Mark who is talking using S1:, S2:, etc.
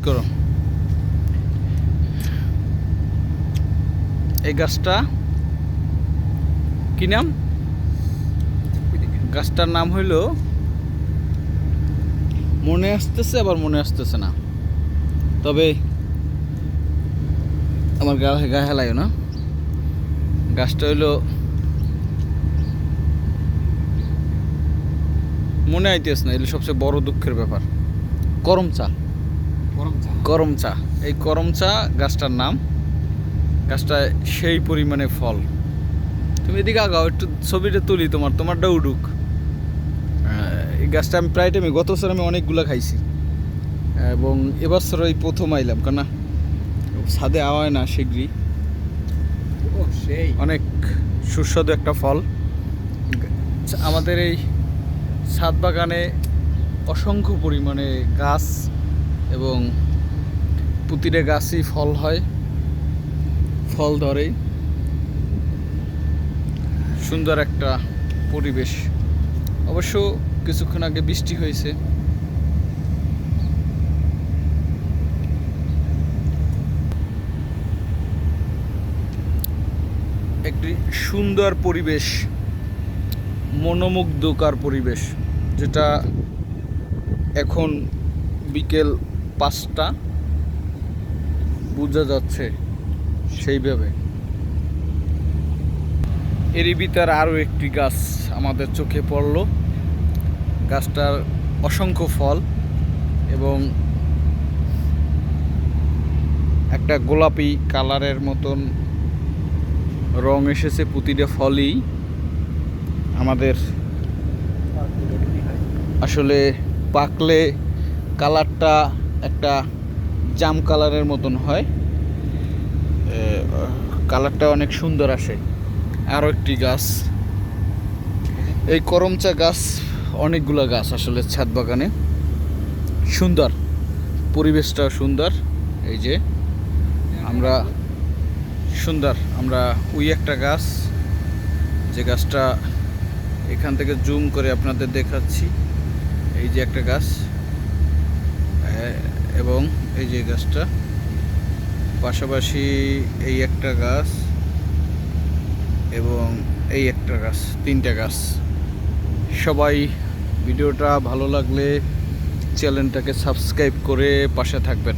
S1: করো। এই গাছটা কি নাম? গাছটার নাম হইল, মনে আসতেছে আবার মনে আসতেছে না, তবে আমার গায়ে হেলায় না। গাছটা হইল, মনে আইতেছে না। এগুলো সবচেয়ে বড় দুঃখের ব্যাপার। করম চা। করম চা, এই করম চা গাছটার নাম। গাছটা সেই পরিমাণে ফল। তুমি এদিকে আগাও, একটু ছবিটা তুলি, তোমারটা উডুক। এই গাছটা আমি প্রায় টাইমে, গত বছর আমি অনেকগুলো খাইছি, এবং এবছর এই প্রথম আইলাম, কেন ছাদে আওয়ায় না শীঘ্রই। অনেক সুস্বাদু একটা ফল। আমাদের এই ছাদ বাগানে অসংখ্য পরিমাণে গাছ, এবং প্রতিটা গাছই ফল হয়, ফল ধরে। সুন্দর একটা পরিবেশ। অবশ্য কিছুক্ষণ আগে বৃষ্টি হয়েছে। একটি সুন্দর পরিবেশ, মনোমুগ্ধকর পরিবেশ, যেটা এখন বিকেল 5টা বোঝা যাচ্ছে সেইভাবে। এরই ভিতর আরও একটি গাছ আমাদের চোখে পড়ল। গাছটার অসংখ্য ফল, এবং একটা গোলাপি কালারের মতন রং এসেছে প্রতিটা ফলই। আমাদের আসলে পাকলে কালারটা একটা জাম কালারের মতন হয়, কালারটা অনেক সুন্দর আসে। আরও একটি গাছ, এই করমচা গাছ, অনেকগুলো গাছ আসলে ছাদ বাগানে। সুন্দর পরিবেশটা, সুন্দর। এই যে আমরা ওই একটা গাছ, যে গাছটা এখান থেকে জুম করে আপনাদের দেখাচ্ছি। এই যে একটা গাছ, এবং এই যে গাছটা পাশাপাশি, এই একটা গাছ, এবং এই একটা গাছ, 3টা গাছ। সবাই ভিডিওটা ভালো লাগলে চ্যানেলটাকে সাবস্ক্রাইব করে পাশে থাকবেন।